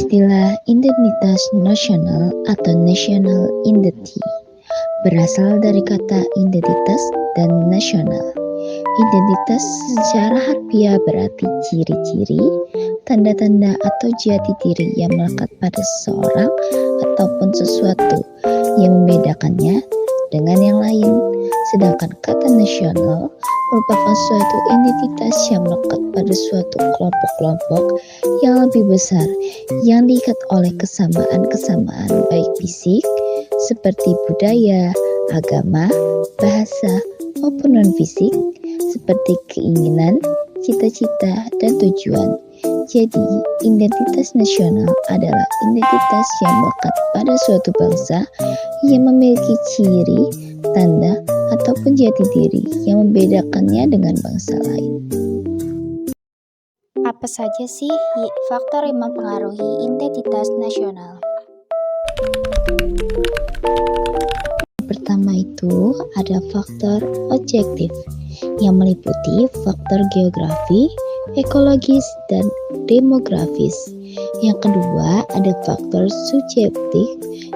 Istilah identitas nasional atau national identity berasal dari kata identitas dan nasional. Identitas secara harfiah berarti ciri-ciri, tanda-tanda atau jati diri yang melekat pada seseorang ataupun sesuatu yang membedakannya dengan yang lain. Sedangkan kata nasional merupakan suatu identitas yang melekat pada suatu kelompok-kelompok yang lebih besar yang diikat oleh kesamaan-kesamaan baik fisik seperti budaya, agama, bahasa maupun non-fisik seperti keinginan, cita-cita, dan tujuan. Jadi, identitas nasional adalah identitas yang melekat pada suatu bangsa yang memiliki ciri, tanda, ataupun jati diri yang membedakannya dengan bangsa lain. Apa saja sih faktor yang mempengaruhi identitas nasional? Pertama itu ada faktor objektif yang meliputi faktor geografi, ekologis, dan demografis. Yang kedua ada faktor subjektif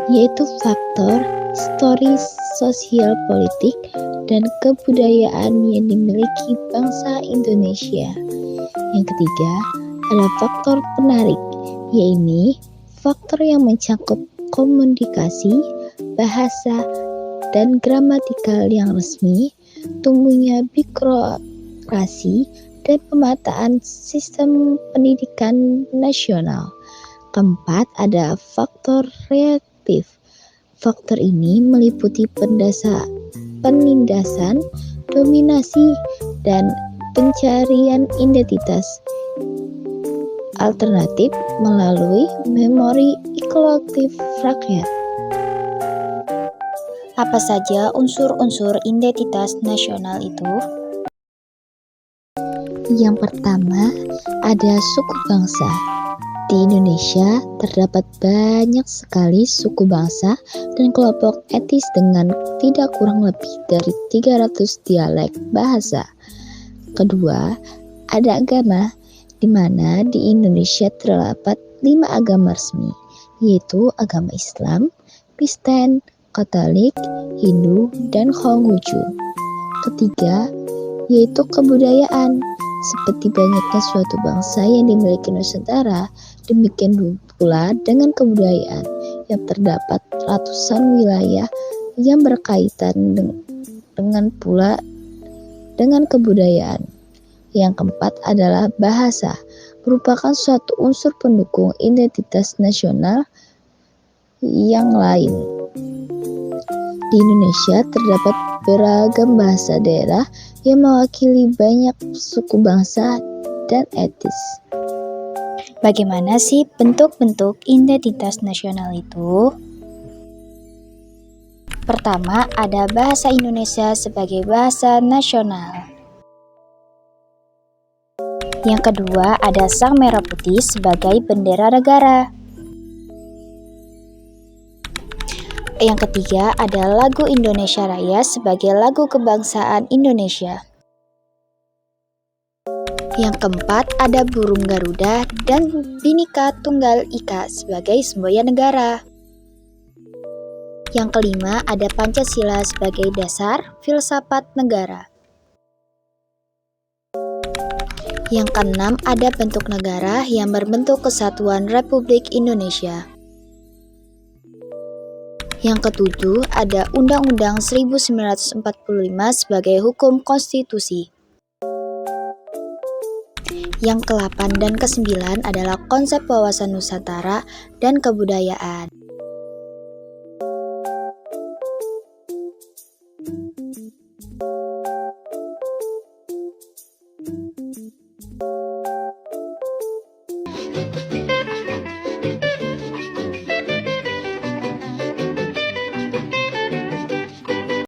yaitu faktor historis, sosial, politik, dan kebudayaan yang dimiliki bangsa Indonesia. Yang ketiga ada faktor penarik, yaitu faktor yang mencakup komunikasi, bahasa, dan gramatikal yang resmi, tumbuhnya birokrasi, dan pemataan sistem pendidikan nasional. Keempat ada faktor reaktif. Faktor ini meliputi penindasan, dominasi, dan pencarian identitas alternatif melalui memori kolektif rakyat. Apa saja unsur-unsur identitas nasional itu? Yang pertama ada suku bangsa. Di Indonesia terdapat banyak sekali suku bangsa dan kelompok etnis dengan tidak kurang lebih dari 300 dialek bahasa. Kedua, ada agama, di mana di Indonesia terdapat 5 agama resmi, yaitu agama Islam, Kristen, Katolik, Hindu, dan Konghucu. Ketiga, yaitu kebudayaan. Seperti banyaknya suatu bangsa yang dimiliki Nusantara, demikian pula dengan kebudayaan yang terdapat ratusan wilayah yang berkaitan dengan kebudayaan. Yang keempat adalah bahasa, merupakan suatu unsur pendukung identitas nasional yang lain. Di Indonesia terdapat beragam bahasa daerah yang mewakili banyak suku bangsa dan etnis. Bagaimana sih bentuk-bentuk identitas nasional itu? Pertama, ada bahasa Indonesia sebagai bahasa nasional. Yang kedua, ada Sang Merah Putih sebagai bendera negara. Yang ketiga, ada lagu Indonesia Raya sebagai lagu kebangsaan Indonesia. Yang keempat, ada burung Garuda dan Bhinneka Tunggal Ika sebagai semboyan negara. Yang kelima, ada Pancasila sebagai dasar filsafat negara. Yang keenam, ada bentuk negara yang berbentuk Kesatuan Republik Indonesia. Yang ketujuh, ada Undang-Undang 1945 sebagai hukum konstitusi. Yang ke-8 dan ke-9 adalah konsep wawasan Nusantara dan kebudayaan.